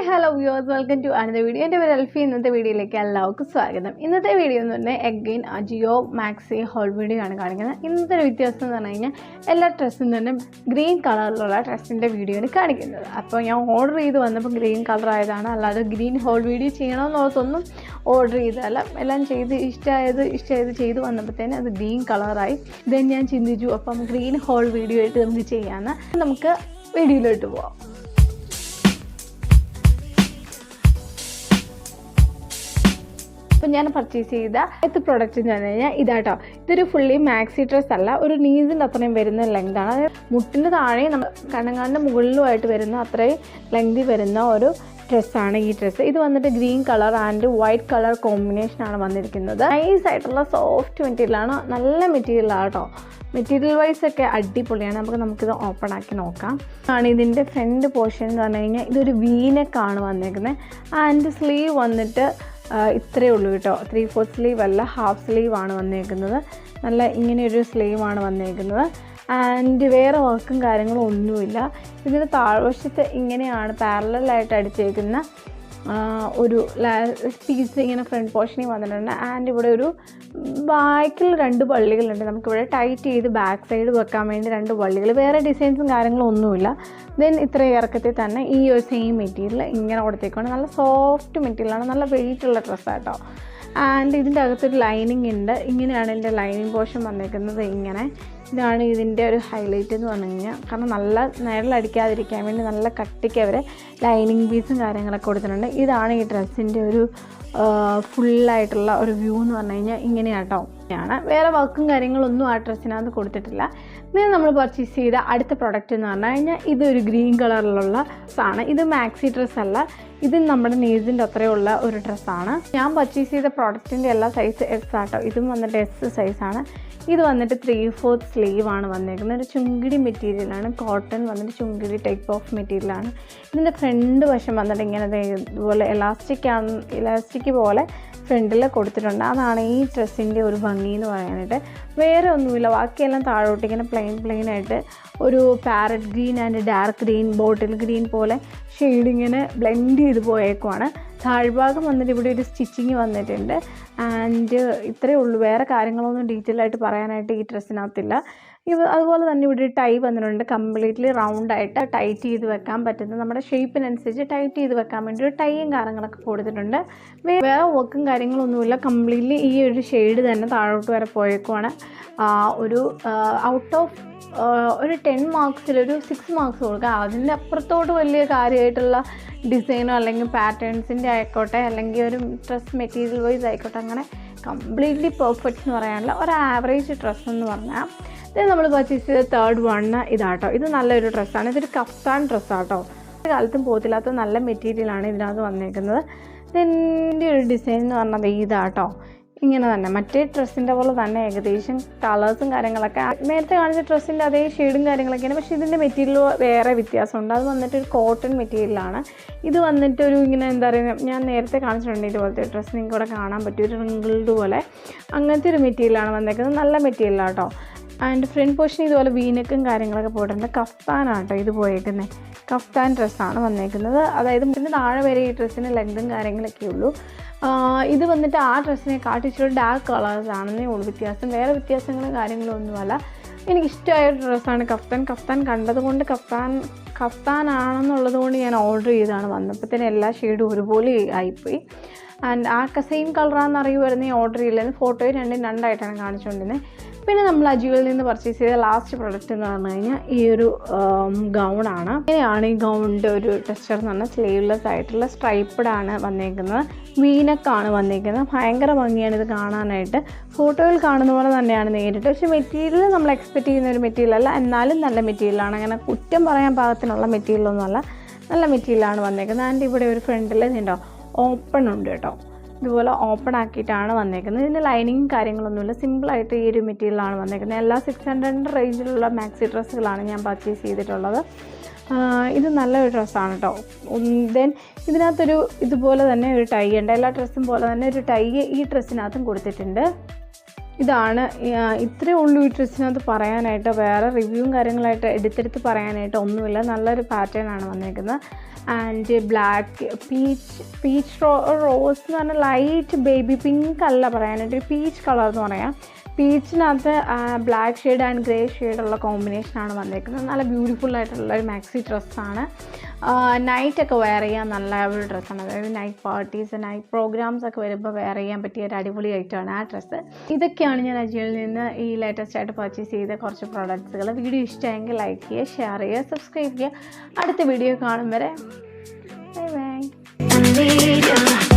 hello viewers, welcome to another video. എൻ്റെ പേര് അൽഫി. ഇന്നത്തെ വീഡിയോയിലേക്ക് എല്ലാവർക്കും സ്വാഗതം. ഇന്നത്തെ വീഡിയോ എന്ന് പറഞ്ഞാൽ again Ajio maxi haul video ആണ് കാണിക്കുന്നത്. ഇന്നത്തെ ഒരു വ്യത്യാസം എന്ന് പറഞ്ഞു കഴിഞ്ഞാൽ എല്ലാ ഡ്രസ്സും തന്നെ ഗ്രീൻ കളറിലുള്ള ഡ്രസ്സിൻ്റെ വീഡിയോയാണ് കാണിക്കുന്നത്. അപ്പോൾ ഞാൻ ഓർഡർ ചെയ്ത് വന്നപ്പോൾ ഗ്രീൻ കളർ ആയതാണ്, അല്ലാതെ ഗ്രീൻ ഹോൾ വീഡിയോ ചെയ്യണമെന്നുള്ളതൊന്നും ഓർഡർ ചെയ്തല്ല. എല്ലാം ഇഷ്ടമായത് ചെയ്ത് വന്നപ്പോഴത്തേന് അത് ഗ്രീൻ കളറായി. ദെൻ ഞാൻ ചിന്തിച്ചു അപ്പം ഗ്രീൻ ഹോൾ വീഡിയോ ആയിട്ട് നമുക്ക് ചെയ്യാമെന്ന്. നമുക്ക് വീഡിയോയിലോട്ട് പോവാം. അപ്പോൾ ഞാൻ പർച്ചേസ് ചെയ്ത അടുത്ത പ്രോഡക്റ്റ് എന്ന് പറഞ്ഞു കഴിഞ്ഞാൽ ഇതാട്ടോ. ഇതൊരു ഫുള്ളി മാക്സി ഡ്രസ്സ് അല്ല, ഒരു നീസിൻ്റെ അത്രയും വരുന്ന ലെങ്താണ്. മുട്ടിൻ്റെ താഴെയും നമ്മൾ കണ്ണങ്ങാണ്ട് മുകളിലുമായിട്ട് വരുന്ന അത്രയും ലെങ്തി വരുന്ന ഒരു ഡ്രസ്സാണ് ഈ ഡ്രസ്സ്. ഇത് വന്നിട്ട് green colour and white colour കോമ്പിനേഷനാണ് വന്നിരിക്കുന്നത്. നൈസ് ആയിട്ടുള്ള സോഫ്റ്റ് മെറ്റീരിയലാണ്, നല്ല മെറ്റീരിയലാണ് കേട്ടോ. മെറ്റീരിയൽ വൈസ് ഒക്കെ അടിപൊളിയാണ്. നമുക്കിത് ഓപ്പൺ ആക്കി നോക്കാം. ഇതിൻ്റെ ഫ്രണ്ട് പോർഷൻ എന്ന് പറഞ്ഞു കഴിഞ്ഞാൽ ഇതൊരു വീനക്കാണ് വന്നിരിക്കുന്നത്. ആൻഡ് സ്ലീവ് വന്നിട്ട് ഇത്രയേ ഉള്ളൂ കേട്ടോ. 3/4 സ്ലീവ് അല്ല, ഹാഫ് സ്ലീവാണ് വന്നേക്കുന്നത്. നല്ല ഇങ്ങനെയൊരു സ്ലീവാണ് വന്നേക്കുന്നത്. ആൻഡ് വേറെ വർക്കും കാര്യങ്ങളും ഒന്നുമില്ല. ഇതിന് താഴ്വശത്ത് ഇങ്ങനെയാണ് പാരലായിട്ട് അടിച്ചേക്കുന്ന ഒരു പീസ് ഇങ്ങനെ ഫ്രണ്ട് പോർഷനിൽ വന്നിട്ടുണ്ട്. ആൻഡ് ഇവിടെ ഒരു ബാക്കിൽ 2 വള്ളികളുണ്ട്. നമുക്കിവിടെ ടൈറ്റ് ചെയ്ത് ബാക്ക് സൈഡ് വെക്കാൻ വേണ്ടി 2 വള്ളികൾ. വേറെ ഡിസൈൻസും കാര്യങ്ങളും ഒന്നുമില്ല. ദെൻ ഇത്ര ഇറക്കത്തിൽ തന്നെ ഈ ഒരു സെയിം മെറ്റീരിയൽ ഇങ്ങനെ കൊടുത്തേക്കാണ്. നല്ല സോഫ്റ്റ് മെറ്റീരിയലാണ്, നല്ല വെയിറ്റുള്ള ഡ്രസ്സാട്ടോ. ആൻഡ് ഇതിൻ്റെ അകത്തൊരു ലൈനിങ് ഉണ്ട്. ഇങ്ങനെയാണ് ഇതിൻ്റെ ലൈനിങ് പോർഷൻ വന്നേക്കുന്നത്. ഇതാണ് ഇതിൻ്റെ ഒരു ഹൈലൈറ്റ് എന്ന് പറഞ്ഞു കഴിഞ്ഞാൽ. കാരണം നല്ല നിഴലടിക്കാതിരിക്കാൻ വേണ്ടി നല്ല കട്ടിക്ക് അവർ ലൈനിങ് പീസും കാര്യങ്ങളൊക്കെ കൊടുത്തിട്ടുണ്ട്. ഇതാണ് ഈ ഡ്രസ്സിൻ്റെ ഒരു ഫുള്ളായിട്ടുള്ള ഒരു വ്യൂ എന്ന് പറഞ്ഞു കഴിഞ്ഞാൽ ഇങ്ങനെയാട്ടോ. വേറെ വർക്കും കാര്യങ്ങളൊന്നും ആ ഡ്രസ്സിനകത്ത് കൊടുത്തിട്ടില്ല. പിന്നെ നമ്മൾ പർച്ചേസ് ചെയ്ത അടുത്ത പ്രൊഡക്റ്റ് എന്ന് പറഞ്ഞു കഴിഞ്ഞാൽ ഇതൊരു ഗ്രീൻ കളറിലുള്ള ഡ്രസ്സാണ്. ഇത് മാക്സി ഡ്രസ്സല്ല, ഇത് നമ്മുടെ നീസിൻ്റെ അത്രയുള്ള ഒരു ഡ്രസ്സാണ്. ഞാൻ പർച്ചേസ് ചെയ്ത പ്രോഡക്റ്റിൻ്റെ എല്ലാ സൈസ് എസ് ആട്ടോ. ഇതും വന്നിട്ട് എസ് സൈസാണ്. ഇത് വന്നിട്ട് 3/4 സ്ലീവാണ് വന്നേക്കുന്നത്. ഒരു ചുങ്കിടി മെറ്റീരിയലാണ്, കോട്ടൺ വന്നിട്ട് ചുങ്കിടി ടൈപ്പ് ഓഫ് മെറ്റീരിയലാണ്. ഇതിൻ്റെ ഫ്രണ്ട് വശം വന്നിട്ട് ഇങ്ങനെ ഇതുപോലെ ഇലാസ്റ്റിക് പോലെ ഫ്രണ്ടിൽ കൊടുത്തിട്ടുണ്ട്. അതാണ് ഈ ഡ്രസ്സിൻ്റെ ഒരു ഭംഗി എന്ന് പറയാനായിട്ട്. വേറെ ഒന്നുമില്ല, ബാക്കിയെല്ലാം താഴോട്ട് ഇങ്ങനെ പ്ലെയിൻ ആയിട്ട് ഒരു parrot green and dark green, bottle green പോലെ ഷെയ്ഡിങ്ങനെ ബ്ലെൻഡ് ചെയ്ത് പോയേക്കുവാണ്. താഴ്ഭാഗം വന്നിട്ട് ഇവിടെ ഒരു സ്റ്റിച്ചിങ് വന്നിട്ടുണ്ട്. ആൻഡ് ഇത്രയേ ഉള്ളൂ, വേറെ കാര്യങ്ങളൊന്നും ഡീറ്റെയിൽ ആയിട്ട് പറയാനായിട്ട് ഈ ഡ്രസ്സിനകത്തില്ല. അതുപോലെ തന്നെ ഇവിടെ ടൈ വന്നിട്ടുണ്ട്. കംപ്ലീറ്റ്ലി റൗണ്ടായിട്ട് ടൈറ്റ് ചെയ്ത് വെക്കാൻ പറ്റുന്നത്, നമ്മുടെ ഷേപ്പിനനുസരിച്ച് ടൈറ്റ് ചെയ്ത് വെക്കാൻ വേണ്ടി ഒരു ടൈയും കാര്യങ്ങളൊക്കെ കൊടുത്തിട്ടുണ്ട്. വേറെ വർക്കും കാര്യങ്ങളൊന്നുമില്ല. കംപ്ലീറ്റ്ലി ഈ ഒരു ഷെയ്ഡ് തന്നെ താഴോട്ട് വരെ പോയേക്കുവാണ്. ഒരു ഔട്ട് ഓഫ് ഒരു 10 മാർക്സിലൊരു 6 മാർക്സ് കൊടുക്കുക. അതിൻ്റെ അപ്പുറത്തോട്ട് വലിയ കാര്യമായിട്ടുള്ള ഡിസൈനോ അല്ലെങ്കിൽ പാറ്റേൺസിൻ്റെ ആയിക്കോട്ടെ, അല്ലെങ്കിൽ ഒരു ഡ്രസ് മെറ്റീരിയൽ വൈസ് ആയിക്കോട്ടെ, അങ്ങനെ കംപ്ലീറ്റ്ലി പെർഫെക്റ്റ് എന്ന് പറയാനുള്ള ഒരു ആവറേജ് ഡ്രസ്സ് എന്ന് പറഞ്ഞാൽ. ഇത് നമ്മൾ പർച്ചേസ് ചെയ്ത തേർഡ് വണ് ഇതാട്ടോ. ഇത് നല്ലൊരു ഡ്രസ്സാണ്. ഇതൊരു കഫ്താൻ ഡ്രസ്സാട്ടോ. കാലത്തും പോത്തില്ലാത്ത നല്ല മെറ്റീരിയലാണ് ഇതിനകത്ത് വന്നേക്കുന്നത്. ഇതിൻ്റെ ഒരു ഡിസൈൻ എന്ന് പറഞ്ഞത് ഇതാട്ടോ. ഇങ്ങനെ തന്നെ മറ്റേ ഡ്രസ്സിൻ്റെ പോലെ തന്നെ ഏകദേശം കളേഴ്സും കാര്യങ്ങളൊക്കെ നേരത്തെ കാണിച്ച ഡ്രസ്സിൻ്റെ അതേ ഷെയ്ഡും കാര്യങ്ങളൊക്കെയാണ്. പക്ഷേ ഇതിൻ്റെ മെറ്റീരിയൽ വേറെ വ്യത്യാസമുണ്ട്. അത് വന്നിട്ട് ഒരു കോട്ടൺ മെറ്റീരിയലാണ്. ഇത് വന്നിട്ടൊരു ഇങ്ങനെ എന്താ പറയുക, ഞാൻ നേരത്തെ കാണിച്ചിട്ടുണ്ട് ഇതുപോലത്തെ ഡ്രസ്സ്, നിങ്ങൾക്ക് ഇവിടെ കാണാൻ പറ്റും, ഒരു റിങ്കിൾഡ് പോലെ അങ്ങനത്തെ ഒരു മെറ്റീരിയലാണ് വന്നേക്കുന്നത്. നല്ല മെറ്റീരിയലാണ് കേട്ടോ. ആൻഡ് ഫ്രണ്ട് പോർഷൻ ഇതുപോലെ വീനക്കും കാര്യങ്ങളൊക്കെ പോയിട്ടുണ്ട്. കഫ്താനാട്ടോ ഇത് പോയേക്കുന്നത്. കഫ്താൻ ഡ്രസ്സാണ് വന്നേക്കുന്നത്. അതായത് ഇതിന് താഴെ വരെ ഈ ഡ്രസ്സിന് ലെങ്തും കാര്യങ്ങളൊക്കെ ഉള്ളൂ. ഇത് വന്നിട്ട് ആ ഡ്രസ്സിനെ കാട്ടിച്ചിട്ട് ഡാർക്ക് കളേഴ്സാണെന്നേ ഉള്ളൂ വ്യത്യാസം. വേറെ വ്യത്യാസങ്ങളും കാര്യങ്ങളും ഒന്നുമല്ല. എനിക്കിഷ്ടമായ ഒരു ഡ്രസ്സാണ് കഫ്താൻ കണ്ടതുകൊണ്ട് കഫ്താനാണെന്നുള്ളത് കൊണ്ട് ഞാൻ ഓർഡർ ചെയ്താണ്. വന്നപ്പോഴത്തേന് എല്ലാ ഷെയ്ഡും ഒരുപോലെ ആയിപ്പോയി. ആൻഡ് ആ സെയിം കളറാണെന്ന് അറിയുമായിരുന്നു, ഓർഡർ ചെയ്യില്ലായിരുന്നു. ഫോട്ടോയിൽ രണ്ടായിട്ടാണ് കാണിച്ചുകൊണ്ടിരുന്നത്. പിന്നെ നമ്മൾ അജിയോയിൽ നിന്ന് പർച്ചേസ് ചെയ്ത ലാസ്റ്റ് പ്രൊഡക്റ്റ് എന്ന് പറഞ്ഞു കഴിഞ്ഞാൽ ഈ ഒരു ഗൗണാണ്. ഇങ്ങനെയാണ് ഈ ഗൗണിൻ്റെ ഒരു ടെക്സ്ചർ എന്ന് പറഞ്ഞാൽ സ്ലീവ്ലെസ് ആയിട്ടുള്ള സ്ട്രൈപ്പ്ഡ് ആണ് വന്നേക്കുന്നത്. വീനക്കാണ് വന്നേക്കുന്നത്. ഭയങ്കര ഭംഗിയാണ് ഇത് കാണാനായിട്ട്. ഫോട്ടോയിൽ കാണുന്ന പോലെ തന്നെയാണ് നേരിട്ട്. പക്ഷേ മെറ്റീരിയൽ നമ്മൾ എക്സ്പെക്റ്റ് ചെയ്യുന്ന ഒരു മെറ്റീരിയൽ അല്ല, എന്നാലും നല്ല മെറ്റീരിയലാണ്. അങ്ങനെ കുറ്റം പറയാൻ പാകത്തിനുള്ള മെറ്റീരിയലൊന്നുമല്ല, നല്ല മെറ്റീരിയലാണ് വന്നേക്കുന്നത്. ആൻഡ് ഇവിടെ ഒരു ഫ്രണ്ടിൽ ഉണ്ടോ ഓപ്പൺ ഉണ്ട് കേട്ടോ. ഇതുപോലെ ഓപ്പൺ ആക്കിയിട്ടാണ് വന്നേക്കുന്നത്. ഇതിന് ലൈനിങ് കാര്യങ്ങളൊന്നുമില്ല, സിമ്പിളായിട്ട് ഈ ഒരു മെറ്റീരിയലാണ് വന്നേക്കുന്നത്. എല്ലാ 600 റേഞ്ചിലുള്ള മാക്സി ഡ്രസ്സുകളാണ് ഞാൻ പർച്ചേസ് ചെയ്തിട്ടുള്ളത്. ഇത് നല്ലൊരു ഡ്രസ്സാണ് കേട്ടോ. ദെൻ ഇതിനകത്തൊരു ഇതുപോലെ തന്നെ ഒരു ടൈ ഉണ്ട്. എല്ലാ ഡ്രസ്സും പോലെ തന്നെ ഒരു ടൈ ഈ ഡ്രസ്സിനകത്തും കൊടുത്തിട്ടുണ്ട്. ഇതാണ് ഇത്രയേ ഉള്ളൂ ഈ ഡ്രസ്സിനകത്ത് പറയാനായിട്ട്. വേറെ റിവ്യൂവും കാര്യങ്ങളായിട്ട് എടുത്തെടുത്ത് പറയാനായിട്ട് ഒന്നുമില്ല. നല്ലൊരു പാറ്റേൺ ആണ് വന്നിരിക്കുന്നത്. ആൻഡ് ബ്ലാക്ക് പീച്ച് റോസ് എന്ന് പറഞ്ഞാൽ ലൈറ്റ് ബേബി പിങ്ക് അല്ല പറയാനായിട്ട്, ഒരു പീച്ച് കളർ എന്ന് പറയാം. പീച്ചിനകത്ത് ബ്ലാക്ക് ഷെയ്ഡ് ആൻഡ് ഗ്രേ ഷെയ്ഡുള്ള കോമ്പിനേഷനാണ് വന്നിരിക്കുന്നത്. നല്ല ബ്യൂട്ടിഫുൾ ആയിട്ടുള്ള ഒരു മാക്സി ഡ്രസ്സാണ്. നൈറ്റൊക്കെ വെയർ ചെയ്യാൻ നല്ല ഒരു ഡ്രസ്സാണ്. അതായത് നൈറ്റ് പാർട്ടീസ്, നൈറ്റ് പ്രോഗ്രാംസ് ഒക്കെ വരുമ്പോൾ വെയർ ചെയ്യാൻ പറ്റിയ ഒരു അടിപൊളി ഐറ്റമാണ് ആ ഡ്രസ്സ്. ഇതൊക്കെയാണ് ഞാൻ അജിയോയിൽ നിന്ന് ഈ ലേറ്റസ്റ്റ് ആയിട്ട് പർച്ചേസ് ചെയ്ത കുറച്ച് പ്രോഡക്ട്സുകൾ. വീഡിയോ ഇഷ്ടമായെങ്കിൽ ലൈക്ക് ചെയ്യുക, ഷെയർ ചെയ്യുക, സബ്സ്ക്രൈബ് ചെയ്യുക. അടുത്ത വീഡിയോ കാണും വരെ ബൈ ബൈ.